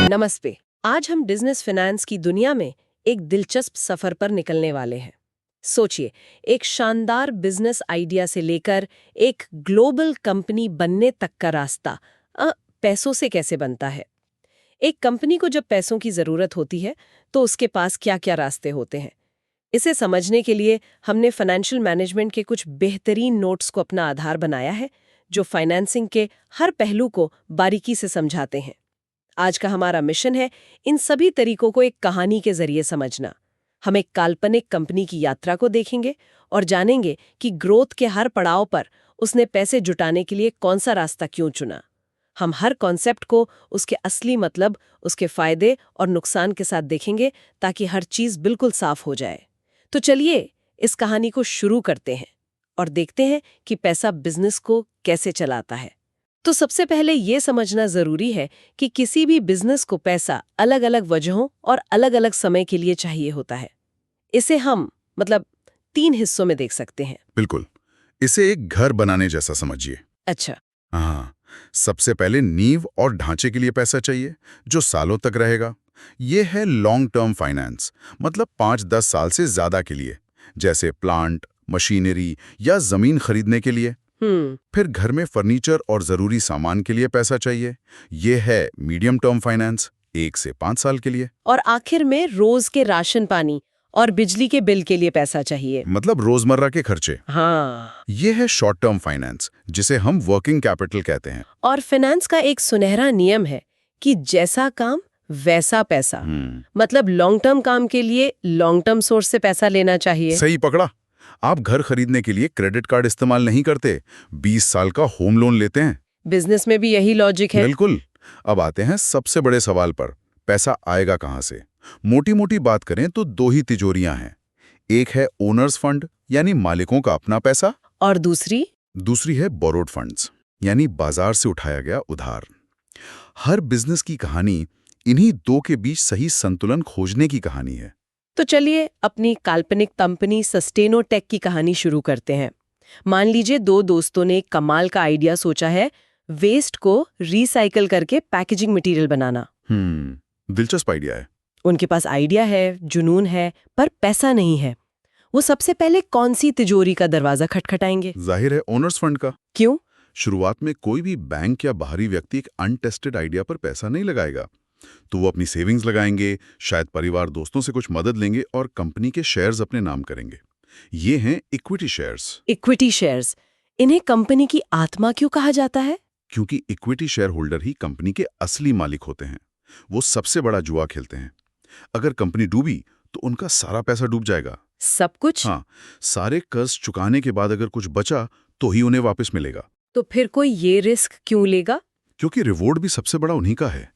नमस्ते। आज हम बिजनेस फाइनेंस की दुनिया में एक दिलचस्प सफर पर निकलने वाले हैं। सोचिए, एक शानदार बिजनेस आइडिया से लेकर एक ग्लोबल कंपनी बनने तक का रास्ता पैसों से कैसे बनता है। एक कंपनी को जब पैसों की जरूरत होती है तो उसके पास क्या-क्या रास्ते होते हैं। इसे समझने के लिए हमने फाइनेंशियल मैनेजमेंट के कुछ बेहतरीन नोट्स को अपना आधार बनाया है, जो फाइनेंसिंग के हर पहलू को बारीकी से समझाते हैं। आज का हमारा मिशन है इन सभी तरीकों को एक कहानी के जरिए समझना। हम एक काल्पनिक कंपनी की यात्रा को देखेंगे और जानेंगे कि ग्रोथ के हर पड़ाव पर उसने पैसे जुटाने के लिए कौन सा रास्ता क्यों चुना। हम हर कॉन्सेप्ट को उसके असली मतलब, उसके फायदे और नुकसान के साथ देखेंगे ताकि हर चीज बिल्कुल साफ हो जाए। तो चलिए इस कहानी को शुरू करते हैं और देखते हैं कि पैसा बिजनेस को कैसे चलाता है। तो सबसे पहले ये समझना जरूरी है कि किसी भी बिजनेस को पैसा अलग अलग वजहों और अलग अलग समय के लिए चाहिए होता है। इसे हम 3 हिस्सों में देख सकते हैं। बिल्कुल, इसे एक घर बनाने जैसा समझिए। अच्छा। हाँ, सबसे पहले नींव और ढांचे के लिए पैसा चाहिए जो सालों तक रहेगा। ये है लॉन्ग टर्म फाइनेंस, मतलब 5-10 साल से ज्यादा के लिए, जैसे प्लांट, मशीनरी या जमीन खरीदने के लिए। फिर घर में फर्नीचर और जरूरी सामान के लिए पैसा चाहिए। ये है मीडियम टर्म फाइनेंस, 1 से 5 साल के लिए। और आखिर में रोज के राशन पानी और बिजली के बिल के लिए पैसा चाहिए, मतलब रोजमर्रा के खर्चे। हाँ। ये है शॉर्ट टर्म फाइनेंस, जिसे हम वर्किंग कैपिटल कहते हैं। और फाइनेंस का एक सुनहरा नियम है कि जैसा काम वैसा पैसा। मतलब लॉन्ग टर्म काम के लिए लॉन्ग टर्म सोर्स से पैसा लेना चाहिए। सही पकड़ा। आप घर खरीदने के लिए क्रेडिट कार्ड इस्तेमाल नहीं करते, 20 साल का होम लोन लेते हैं। बिजनेस में भी यही लॉजिक है। बिल्कुल। अब आते हैं सबसे बड़े सवाल पर, पैसा आएगा कहां से। मोटी मोटी बात करें तो 2 ही तिजोरियां हैं। एक है ओनर्स फंड, यानी मालिकों का अपना पैसा, और दूसरी है बोरोड फंड्स, यानी बाजार से उठाया गया उधार। हर बिजनेस की कहानी इन्हीं 2 के बीच सही संतुलन खोजने की कहानी है। तो चलिए अपनी काल्पनिक कंपनी सस्टेनोटेक की कहानी शुरू करते हैं। मान लीजिए 2 दोस्तों ने एक कमाल का आइडिया सोचा है, वेस्ट को रिसाइकल करके पैकेजिंग मटेरियल बनाना। दिलचस्प आइडिया है। उनके पास आइडिया है, जुनून है, पर पैसा नहीं है। वो सबसे पहले कौन सी तिजोरी का दरवाजा खटखटाएंगे? जाहिर है ओनर्स फंड का। क्यों? शुरुआत में कोई भी बैंक या बाहरी व्यक्ति एक अनटेस्टेड आइडिया पर पैसा नहीं लगाएगा, तो वो अपनी सेविंग्स लगाएंगे, शायद परिवार दोस्तों से कुछ मदद लेंगे और कंपनी के शेयर्स अपने नाम करेंगे। ये हैं इक्विटी शेयर्स। इक्विटी शेयर्स, इन्हें कंपनी की आत्मा क्यों कहा जाता है? क्योंकि इक्विटी शेयर होल्डर ही कंपनी के असली मालिक होते हैं। वो सबसे बड़ा जुआ खेलते हैं। अगर कंपनी डूबी तो उनका सारा पैसा डूब जाएगा। सब कुछ? हाँ, सारे कर्ज चुकाने के बाद अगर कुछ बचा तो ही उन्हें वापस मिलेगा। तो फिर कोई ये रिस्क क्यों लेगा? क्योंकि रिवॉर्ड भी सबसे बड़ा उन्हीं का है।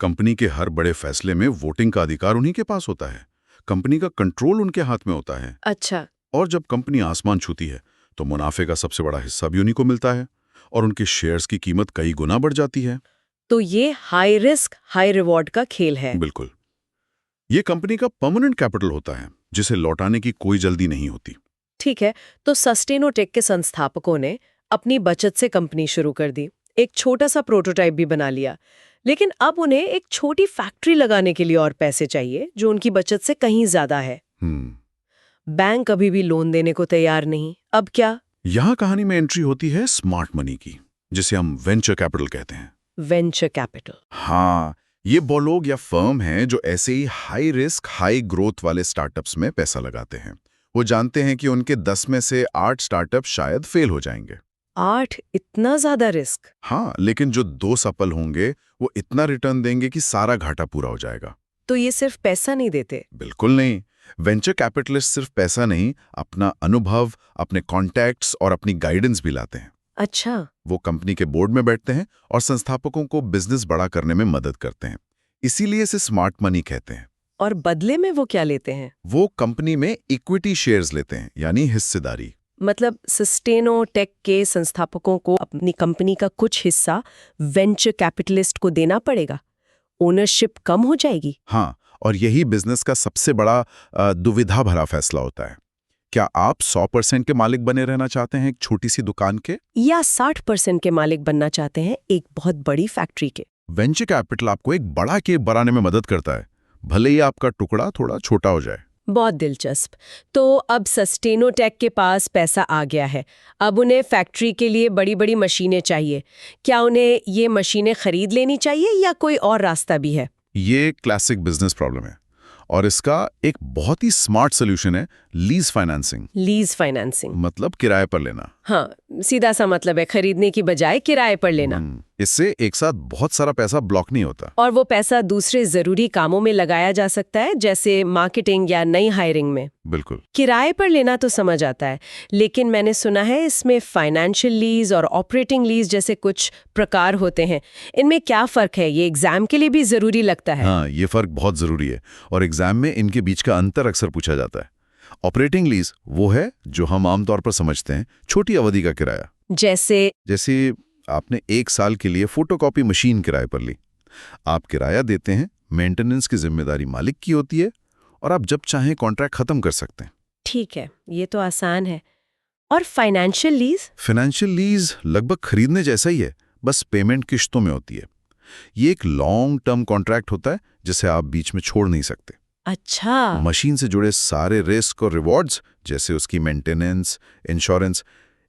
कंपनी के हर बड़े फैसले में वोटिंग का अधिकार उन्हीं के पास होता है। कंपनी का कंट्रोल उनके हाथ में होता है। अच्छा। और जब कंपनी आसमान छूती है तो मुनाफे का सबसे बड़ा हिस्सा भी उन्हीं को मिलता है और उनके शेयर्स की कीमत कई गुना बढ़ जाती है। तो ये हाई रिस्क हाई रिवॉर्ड का खेल है। बिल्कुल। ये कंपनी का परमानेंट कैपिटल होता है, जिसे लौटाने की कोई जल्दी नहीं होती। ठीक है, तो सस्टेनोटेक के संस्थापकों ने अपनी बचत से कंपनी शुरू कर दी, एक छोटा सा प्रोटोटाइप भी बना लिया, लेकिन अब उन्हें एक छोटी फैक्ट्री लगाने के लिए और पैसे चाहिए जो उनकी बचत से कहीं ज्यादा है। बैंक अभी भी लोन देने को तैयार नहीं। अब क्या? यहाँ कहानी में एंट्री होती है स्मार्ट मनी की, जिसे हम वेंचर कैपिटल कहते हैं। Venture capital? हाँ, ये वो लोग या फर्म हैं जो ऐसे ही हाई रिस्क हाई ग्रोथ वाले स्टार्टअप्स में पैसा लगाते हैं। वो जानते हैं कि उनके 10 में से 8 स्टार्टअप शायद फेल हो जाएंगे। 8? इतना ज्यादा रिस्क? हाँ, लेकिन जो 2 सफल होंगे वो इतना रिटर्न देंगे कि सारा घाटा पूरा हो जाएगा। तो ये सिर्फ पैसा नहीं देते? बिल्कुल नहीं। वेंचर कैपिटलिस्ट सिर्फ पैसा नहीं, अपना अनुभव, अपने कॉन्टैक्ट्स और अपनी गाइडेंस भी लाते हैं। अच्छा। वो कंपनी के बोर्ड में बैठते हैं और संस्थापकों को बिजनेस बड़ा करने में मदद करते हैं। इसीलिए इसे स्मार्ट मनी कहते हैं। और बदले में वो क्या लेते हैं? वो कंपनी में इक्विटी शेयर्स लेते हैं, यानी हिस्सेदारी। मतलब सस्टेनोटेक के संस्थापकों को अपनी कंपनी का कुछ हिस्सा वेंचर कैपिटलिस्ट को देना पड़ेगा। ओनरशिप कम हो जाएगी। हाँ, और यही बिजनेस का सबसे बड़ा दुविधा भरा फैसला होता है। क्या आप 100% के मालिक बने रहना चाहते हैं एक छोटी सी दुकान के? या 60% के मालिक बनना चाहते हैं एक बहुत बड़ी फैक्ट्री के? वेंचर कैपिटल आपको एक बड़ा केक बनाने में मदद करता है, भले ही आपका टुकड़ा थोड़ा छोटा हो जाए। बहुत दिलचस्प। तो अब सस्टेनोटेक के पास पैसा आ गया है, अब उन्हें फैक्ट्री के लिए बड़ी बड़ी मशीनें चाहिए। क्या उन्हें ये मशीनें खरीद लेनी चाहिए या कोई और रास्ता भी है? ये क्लासिक बिजनेस प्रॉब्लम है और इसका एक बहुत ही स्मार्ट सोल्यूशन है लीज फाइनेंसिंग। लीज फाइनेंसिंग मतलब किराए पर लेना। हाँ, सीधा सा मतलब है खरीदने की बजाय किराए पर लेना। इससे एक साथ बहुत सारा पैसा ब्लॉक नहीं होता और वो पैसा दूसरे जरूरी कामों में लगाया जा सकता है, जैसे मार्केटिंग या नई हायरिंग में। बिल्कुल। किराए पर लेना तो समझ आता है, लेकिन मैंने सुना है इसमें फाइनेंशियल लीज और ऑपरेटिंग लीज जैसे कुछ प्रकार होते हैं। इनमें क्या फर्क है? ये एग्जाम के लिए भी जरूरी लगता है। हाँ, ये फर्क बहुत जरूरी है और एग्जाम में इनके बीच का अंतर अक्सर पूछा जाता है। ऑपरेटिंग लीज वो है जो हम आमतौर पर समझते हैं छोटी अवधि का किराया। जैसे आपने 1 साल के लिए फोटोकॉपी मशीन किराए पर ली। आप किराया देते हैं, मेंटेनेंस की जिम्मेदारी मालिक की होती है और आप जब चाहें कॉन्ट्रैक्ट खत्म कर सकते हैं। ठीक है, ये तो आसान है। और फाइनेंशियल लीज? फाइनेंशियल लीज लगभग खरीदने जैसा ही है, बस पेमेंट किश्तों में होती है। ये एक लॉन्ग टर्म कॉन्ट्रैक्ट होता है जिसे आप बीच में छोड़ नहीं सकते। अच्छा। मशीन से जुड़े सारे रिस्क और रिवॉर्ड्स, जैसे उसकी मेंटेनेंस, इंश्योरेंस,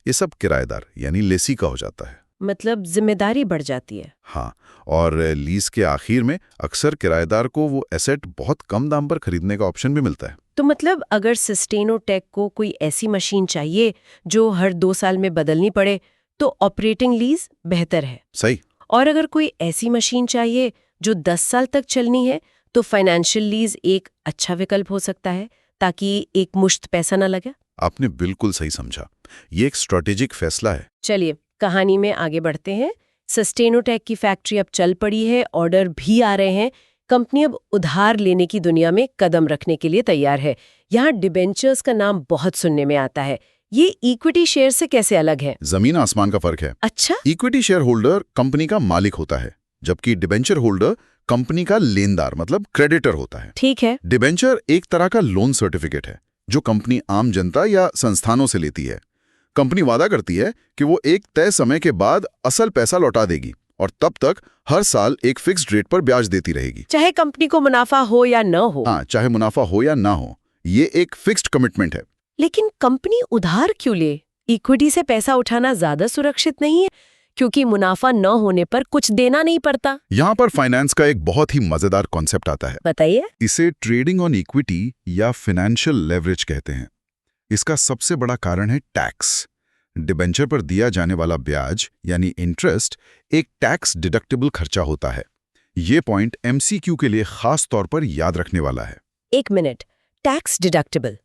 ये सब किराएदार यानी लेसी का हो जाता है। मतलब जिम्मेदारी बढ़ जाती है। हाँ, और लीज के आखिर में अक्सर किराएदार को वो एसेट बहुत कम दाम पर खरीदने का ऑप्शन भी मिलता है। तो मतलब अगर सस्टेनोटेक को कोई ऐसी मशीन चाहिए जो हर 2 साल में बदलनी पड़े, तो ऑपरेटिंग लीज बेहतर है। सही। और अगर कोई ऐसी मशीन चाहिए जो 10 साल तक चलनी है, तो फाइनेंशियल लीज एक अच्छा विकल्प हो सकता है, ताकि एक मुश्त पैसा न लगे। आपने बिल्कुल सही समझा, ये एक स्ट्रेटेजिक फैसला है। चलिए कहानी में आगे बढ़ते हैं। सस्टेनोटेक की फैक्ट्री अब चल पड़ी है, ऑर्डर भी आ रहे हैं, कंपनी अब उधार लेने की दुनिया में कदम रखने के लिए तैयार है। यहाँ डिबेंचर्स का नाम बहुत सुनने में आता है। ये इक्विटी शेयर से कैसे अलग है? जमीन आसमान का फर्क है। अच्छा। इक्विटी शेयर होल्डर कंपनी का मालिक होता है, जबकि डिबेंचर होल्डर कंपनी का लेनदार मतलब क्रेडिटर होता है। ठीक है। डिबेंचर एक तरह का लोन सर्टिफिकेट है जो कंपनी आम जनता या संस्थानों से लेती है। कंपनी वादा करती है कि वो एक तय समय के बाद असल पैसा लौटा देगी और तब तक हर साल एक फिक्स्ड रेट पर ब्याज देती रहेगी, चाहे कंपनी को मुनाफा हो या न हो। हाँ, चाहे मुनाफा हो या ना हो। ये एक फिक्स्ड कमिटमेंट है। लेकिन कंपनी उधार क्यों ले? इक्विटी से पैसा उठाना ज्यादा सुरक्षित नहीं है, क्योंकि मुनाफा न होने पर कुछ देना नहीं पड़ता। यहाँ पर फाइनेंस का एक बहुत ही मजेदार कॉन्सेप्ट आता है। बताइए। इसे ट्रेडिंग ऑन इक्विटी या फाइनेंशियल लेवरेज कहते हैं। इसका सबसे बड़ा कारण है टैक्स। डिबेंचर पर दिया जाने वाला ब्याज यानी इंटरेस्ट एक टैक्स डिडक्टेबल खर्चा होता है। ये पॉइंट एमसीक्यू के लिए खास तौर पर याद रखने वाला है। 1 मिनट, टैक्स डिडक्टेबल,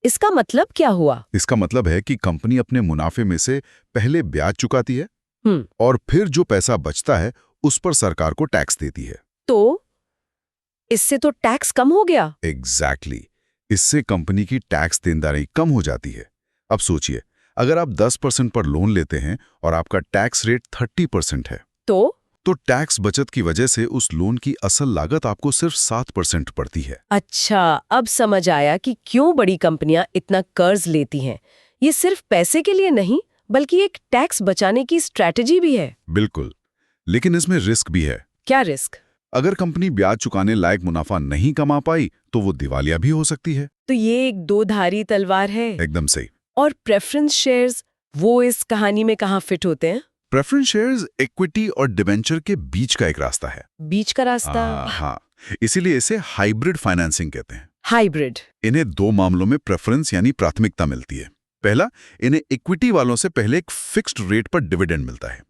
इसका मतलब क्या हुआ? इसका मतलब है कि कंपनी अपने मुनाफे में से पहले ब्याज चुकाती है और फिर जो पैसा बचता है उस पर सरकार को टैक्स देती है। तो इससे तो टैक्स कम हो गया। एग्जैक्टली। इससे कंपनी की टैक्स देनदारी कम हो जाती है। अब सोचिए, अगर आप 10% पर लोन लेते हैं और आपका टैक्स रेट 30% है, तो टैक्स बचत की वजह से उस लोन की असल लागत आपको सिर्फ 7% पड़ती है। अच्छा, अब समझ आया कि क्यों बड़ी कंपनियां इतना कर्ज लेती हैं। ये सिर्फ पैसे के लिए नहीं, बल्कि एक टैक्स बचाने की स्ट्रैटेजी भी है। बिल्कुल, लेकिन इसमें रिस्क भी है। क्या रिस्क? अगर कंपनी ब्याज चुकाने लायक मुनाफा नहीं कमा पाई तो वो दिवालिया भी हो सकती है। तो ये एक दो-धारी तलवार है। एकदम सही। और प्रेफरेंस शेयर्स, वो इस कहानी में कहाँ फिट होते हैं? प्रेफरेंस शेयर्स इक्विटी और डिबेंचर के बीच का एक रास्ता है। बीच का रास्ता? हाँ, इसीलिए इसे हाइब्रिड फाइनेंसिंग कहते हैं। हाइब्रिड। इन्हें 2 मामलों में प्रेफरेंस यानी प्राथमिकता मिलती है। पहला, इन्हें इक्विटी वालों से पहले एक फिक्स्ड रेट पर डिविडेंड मिलता है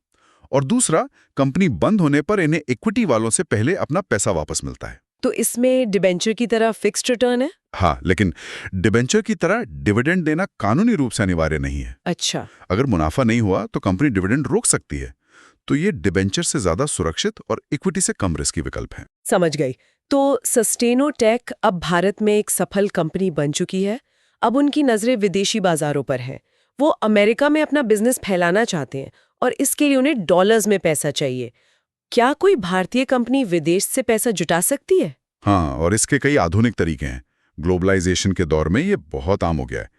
और दूसरा, कंपनी बंद होने पर इन्हें इक्विटी वालों से पहले अपना पैसा वापस मिलता है। तो इसमें डिबेंचर की तरह फिक्स्ड रिटर्न है? हाँ, लेकिन डिबेंचर की तरह डिविडेंड देना कानूनी रूप से अनिवार्य नहीं है। अच्छा। अगर मुनाफा नहीं हुआ तो कंपनी डिविडेंड रोक सकती है। तो ये डिबेंचर से ज्यादा सुरक्षित और इक्विटी से कम रिस्की विकल्प है। समझ गई। तो सस्टेनोटेक अब भारत में एक सफल कंपनी बन चुकी है। अब उनकी नजरें विदेशी बाजारों पर हैं। वो अमेरिका में अपना बिजनेस फैलाना चाहते हैं और इसके लिए उन्हें डॉलर्स में पैसा चाहिए। क्या कोई भारतीय कंपनी विदेश से पैसा जुटा सकती है? हाँ, और इसके कई आधुनिक तरीके हैं। ग्लोबलाइजेशन के दौर में ये बहुत आम हो गया है।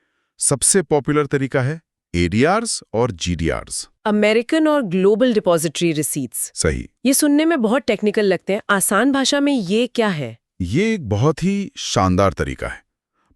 सबसे पॉपुलर तरीका है ADRs और GDRs। अमेरिकन और ग्लोबल डिपॉजिटरी रिसीट्स। सही। ये सुनने में बहुत टेक्निकल लगते हैं, आसान भाषा में ये क्या है? ये एक बहुत ही शानदार तरीका है।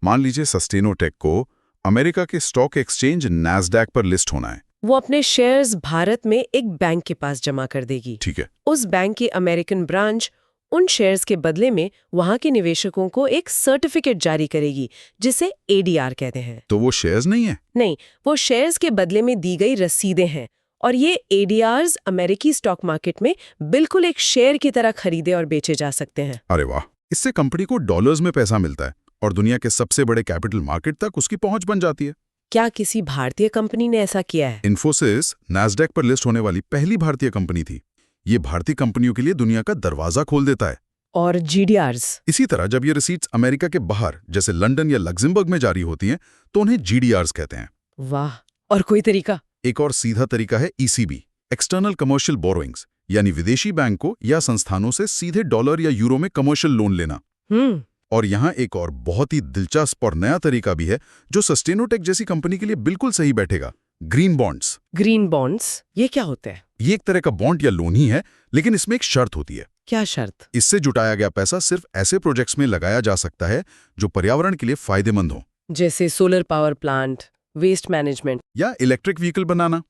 मान लीजिए सस्टेनोटेक को अमेरिका के स्टॉक एक्सचेंज नैस्डैक पर लिस्ट होना है। वो अपने शेयर्स भारत में एक बैंक के पास जमा कर देगी। ठीक है। उस बैंक की अमेरिकन ब्रांच उन शेयर्स के बदले में वहां के निवेशकों को एक सर्टिफिकेट जारी करेगी, जिसे ADR कहते हैं। तो वो शेयर्स नहीं है? नहीं, वो शेयर्स के बदले में दी गई रसीदें हैं। और ये ADRs अमेरिकी स्टॉक मार्केट में बिल्कुल एक शेयर की तरह खरीदे और बेचे जा सकते हैं। अरे वाह! इससे कंपनी को डॉलर्स में पैसा मिलता है और दुनिया के सबसे बड़े कैपिटल मार्केट तक उसकी पहुंच बन जाती है। क्या किसी भारतीय कंपनी ने ऐसा किया है? इन्फोसिस नैस्डैक पर लिस्ट होने वाली पहली भारतीय कंपनी थी। ये भारतीय कंपनियों के लिए दुनिया का दरवाजा खोल देता है। और GDRs? इसी तरह जब ये रिसीट्स अमेरिका के बाहर जैसे लंदन या लग्जमबर्ग में जारी होती हैं तो उन्हें GDRs कहते हैं। वाह! और कोई तरीका? एक और सीधा तरीका है ECB, एक्सटर्नल कमर्शियल बोरोइंग्स, यानी विदेशी बैंकों या संस्थानों से सीधे डॉलर या यूरो में कमर्शियल लोन लेना। और यहाँ एक और बहुत ही दिलचस्प और नया तरीका भी है जो सस्टेनोटेक जैसी कंपनी के लिए बिल्कुल सही बैठेगा। Green bonds. Green bonds? ये क्या होते हैं? ये एक तरह का बॉन्ड या लोन ही है, लेकिन इसमें एक शर्त होती है। क्या शर्त? इससे जुटाया गया पैसा सिर्फ ऐसे प्रोजेक्ट्स में लगाया जा सकता है जो पर्यावरण के लिए फायदेमंद हो, जैसे solar power plant, waste management या इलेक्ट्रिक व्हीकल बनाना।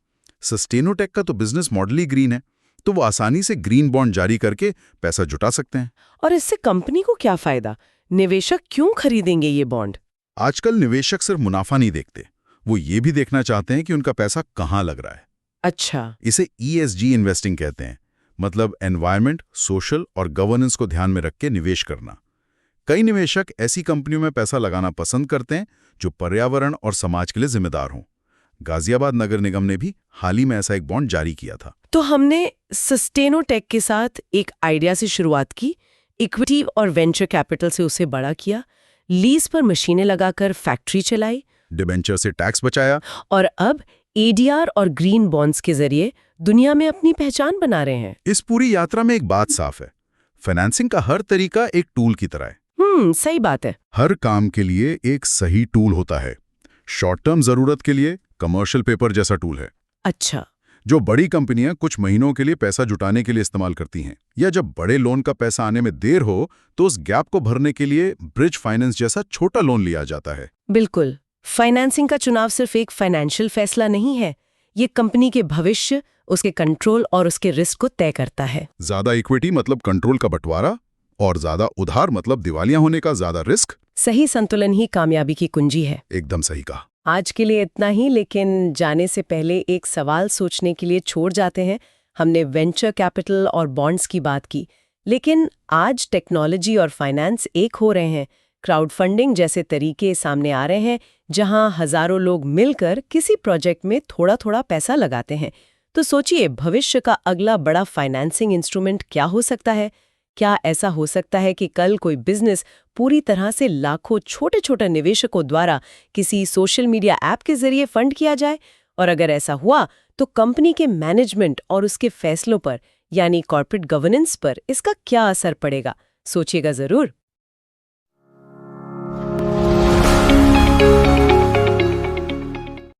सस्टेनोटेक का तो बिजनेस मॉडल ही ग्रीन है, तो वो आसानी से ग्रीन बॉन्ड जारी करके पैसा जुटा सकते हैं। और इससे कंपनी को क्या फायदा? निवेशक क्यों खरीदेंगे ये बॉन्ड? आजकल निवेशक सिर्फ मुनाफा नहीं देखते, वो ये भी देखना चाहते हैं कि उनका पैसा कहाँ लग रहा है। अच्छा। इसे ESG इन्वेस्टिंग कहते हैं, मतलब एनवायरनमेंट, सोशल और गवर्नेंस को ध्यान में रख के निवेश करना। कई निवेशक ऐसी कंपनियों में पैसा लगाना पसंद करते हैं जो पर्यावरण और समाज के लिए जिम्मेदार हों। गाजियाबाद नगर निगम ने भी हाल ही में ऐसा एक बॉन्ड जारी किया था। तो हमने सस्टेनोटेक के साथ एक आइडिया से शुरुआत की, इक्विटी और वेंचर कैपिटल से उसे बड़ा किया, लीज पर मशीनें लगाकर फैक्ट्री चलाई, डिबेंचर से टैक्स बचाया, और अब ADR और ग्रीन बॉन्ड्स के जरिए दुनिया में अपनी पहचान बना रहे हैं। इस पूरी यात्रा में एक बात साफ है, फाइनेंसिंग का हर तरीका एक टूल की तरह है। सही बात है। हर काम के लिए एक सही टूल होता है। शॉर्ट टर्म जरूरत के लिए कमर्शियल पेपर जैसा टूल है। अच्छा। जो बड़ी कंपनियां कुछ महीनों के लिए पैसा जुटाने के लिए इस्तेमाल करती हैं, या जब बड़े लोन का पैसा आने में देर हो तो उस गैप को भरने के लिए ब्रिज फाइनेंस जैसा छोटा लोन लिया जाता है। बिल्कुल। फाइनेंसिंग का चुनाव सिर्फ एक फाइनेंशियल फैसला नहीं है, ये कंपनी के भविष्य, उसके कंट्रोल और उसके रिस्क को तय करता है। ज्यादा इक्विटी मतलब कंट्रोल का बंटवारा, और ज्यादा उधार मतलब दिवालिया होने का ज्यादा रिस्क। सही संतुलन ही कामयाबी की कुंजी है। एकदम सही कहा। आज के लिए इतना ही, लेकिन जाने से पहले एक सवाल सोचने के लिए छोड़ जाते हैं। हमने वेंचर कैपिटल और बॉन्ड्स की बात की, लेकिन आज टेक्नोलॉजी और फाइनेंस एक हो रहे हैं। क्राउड फंडिंग जैसे तरीके सामने आ रहे हैं, जहां हजारों लोग मिलकर किसी प्रोजेक्ट में थोड़ा थोड़ा पैसा लगाते हैं। तो सोचिए, भविष्य का अगला बड़ा फाइनेंसिंग इंस्ट्रूमेंट क्या हो सकता है? क्या ऐसा हो सकता है कि कल कोई बिजनेस पूरी तरह से लाखों छोटे छोटे निवेशकों द्वारा किसी सोशल मीडिया ऐप के जरिए फंड किया जाए? और अगर ऐसा हुआ तो कंपनी के मैनेजमेंट और उसके फैसलों पर, यानी कॉर्पोरेट गवर्नेंस पर, इसका क्या असर पड़ेगा? सोचिएगा जरूर।